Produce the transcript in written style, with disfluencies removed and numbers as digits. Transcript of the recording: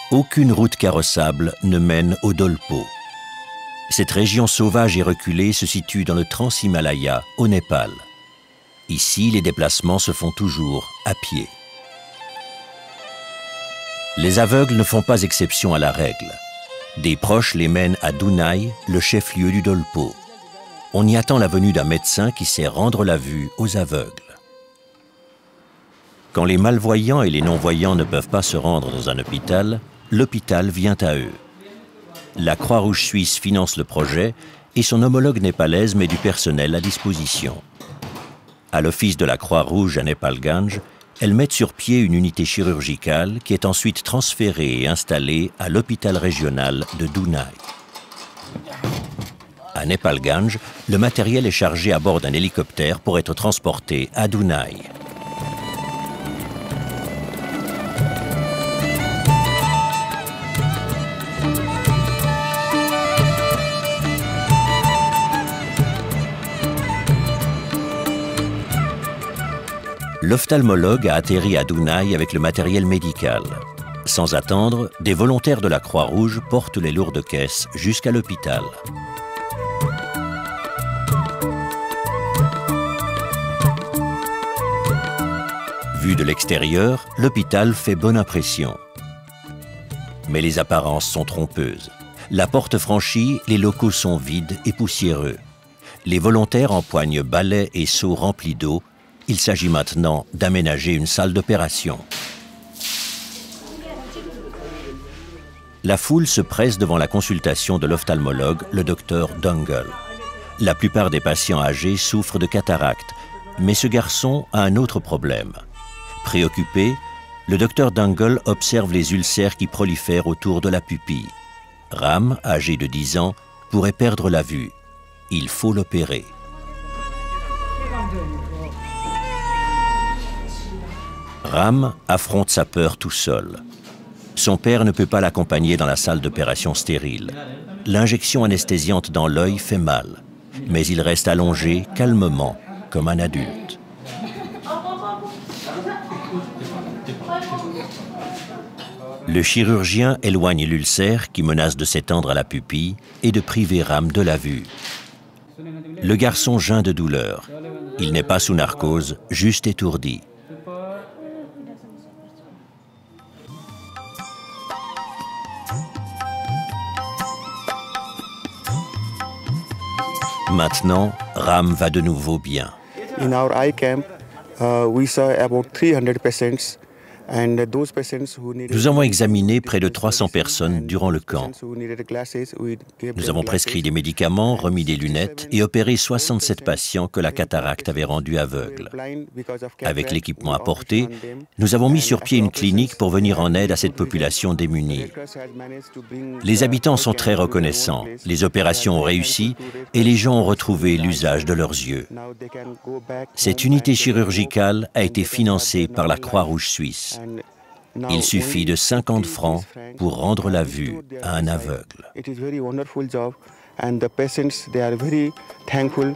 Aucune route carrossable ne mène au Dolpo. Cette région sauvage et reculée se situe dans le Trans-Himalaya, au Népal. Ici, les déplacements se font toujours à pied. Les aveugles ne font pas exception à la règle. Des proches les mènent à Dunai, le chef-lieu du Dolpo. On y attend la venue d'un médecin qui sait rendre la vue aux aveugles. Quand les malvoyants et les non-voyants ne peuvent pas se rendre dans un hôpital, l'hôpital vient à eux. La Croix-Rouge suisse finance le projet et son homologue népalaise met du personnel à disposition. À l'office de la Croix-Rouge à Nepalganj, elles mettent sur pied une unité chirurgicale qui est ensuite transférée et installée à l'hôpital régional de Dunai. À Nepalganj, le matériel est chargé à bord d'un hélicoptère pour être transporté à Dunai. L'ophtalmologue a atterri à Dunai avec le matériel médical. Sans attendre, des volontaires de la Croix-Rouge portent les lourdes caisses jusqu'à l'hôpital. Vu de l'extérieur, l'hôpital fait bonne impression. Mais les apparences sont trompeuses. La porte franchie, les locaux sont vides et poussiéreux. Les volontaires empoignent balais et seaux remplis d'eau. Il s'agit maintenant d'aménager une salle d'opération. La foule se presse devant la consultation de l'ophtalmologue, le docteur Dungle. La plupart des patients âgés souffrent de cataracte, mais ce garçon a un autre problème. Préoccupé, le docteur Dungle observe les ulcères qui prolifèrent autour de la pupille. Ram, âgé de 10 ans, pourrait perdre la vue. Il faut l'opérer. Ram affronte sa peur tout seul. Son père ne peut pas l'accompagner dans la salle d'opération stérile. L'injection anesthésiante dans l'œil fait mal, mais il reste allongé calmement, comme un adulte. Le chirurgien éloigne l'ulcère qui menace de s'étendre à la pupille et de priver Ram de la vue. Le garçon geint de douleur. Il n'est pas sous narcose, juste étourdi. Maintenant, Ram va de nouveau bien. In our eye camp, we saw about 300 patients. Nous avons examiné près de 300 personnes durant le camp. Nous avons prescrit des médicaments, remis des lunettes et opéré 67 patients que la cataracte avait rendus aveugles. Avec l'équipement apporté, nous avons mis sur pied une clinique pour venir en aide à cette population démunie. Les habitants sont très reconnaissants, les opérations ont réussi et les gens ont retrouvé l'usage de leurs yeux. Cette unité chirurgicale a été financée par la Croix-Rouge suisse. Il suffit de 50 francs pour rendre la vue à un aveugle. It is very wonderful job and the patients, they are very thankful.